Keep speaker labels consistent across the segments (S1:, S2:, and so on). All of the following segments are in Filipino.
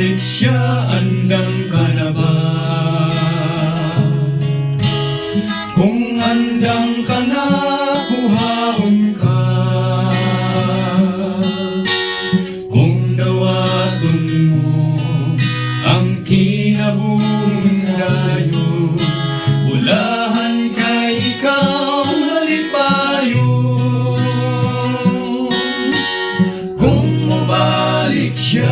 S1: balik siya, andam ka na ba? Kung andam ka na, kuhaon ka. Kung dawaton mo ang kinabuhing dayon, ulahan kay ikaw malipayon. Kung mabalik siya,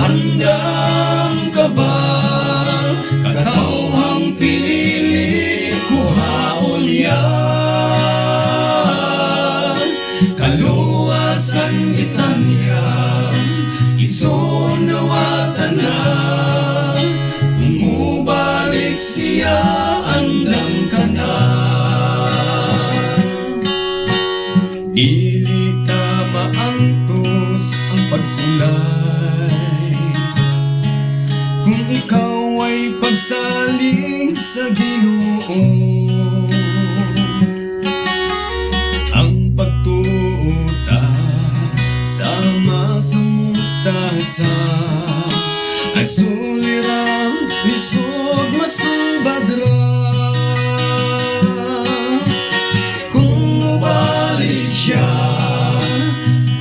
S1: andam ka ba? Katawang pinili, kuhaon yan. Kaluwasan itan yan, ikson dawatan na. Kung mubalik siya, andam ka na. Dili ka maantos ang pagsulay kung ikaw ay pagsaling sa Ginoo. Ang pagtuota sama sa mustasa ay sulirang lisod masubadra. Kung mubalik siya,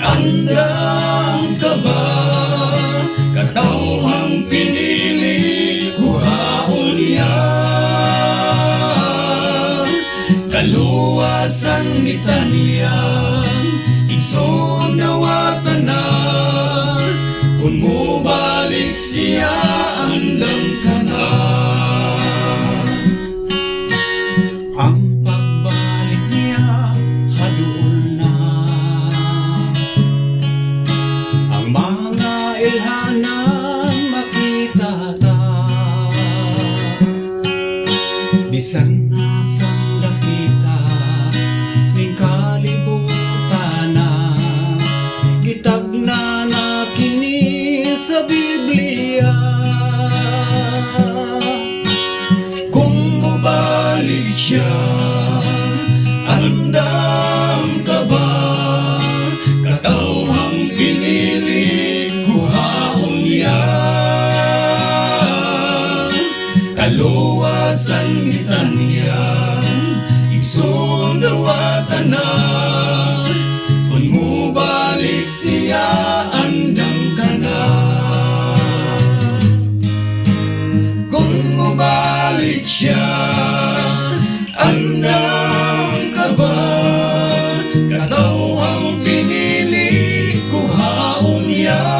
S1: andam ka ba? Katawang pinili, kuhaon yan. Kaluwasan itan yan, ikson dawatan na. Kung mubalik siya, andam ka na.
S2: Ang pagbalik niya, haduol na. Ang mga ilhanan makita ta. Bisan nasang dakita ning kalibutan na, gitagna na kini sa Biblia.
S1: Kung mabalik siya, andam ka ba? Katawang pinili, kuhaon yan. Kaluwasan itan yan, ikson dawatan na. Kung mubalik siya, andam ka na. Kung mubalik siya, andam ka ba? Katawang pinili, kuhaon yan.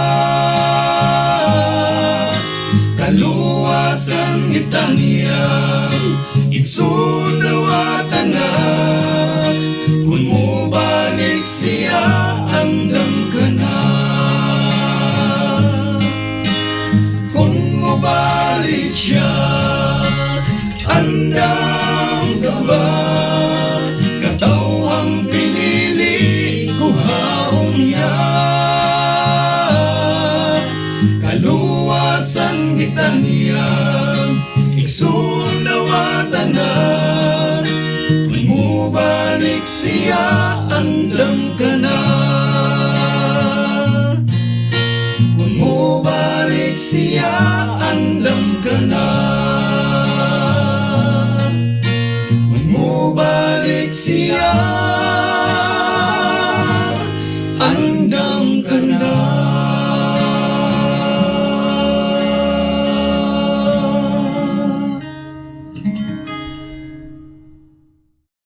S1: Kaluwasan itan yan, ikson dawatan na. Kung mubalik siya, andam ka na. Kung mubalik siya, andam ka ba? Katawang pinili, kuhaon yan. Kaluwasan itan yan, ikson dawatan na. Kung mubalik siya, andam ka na.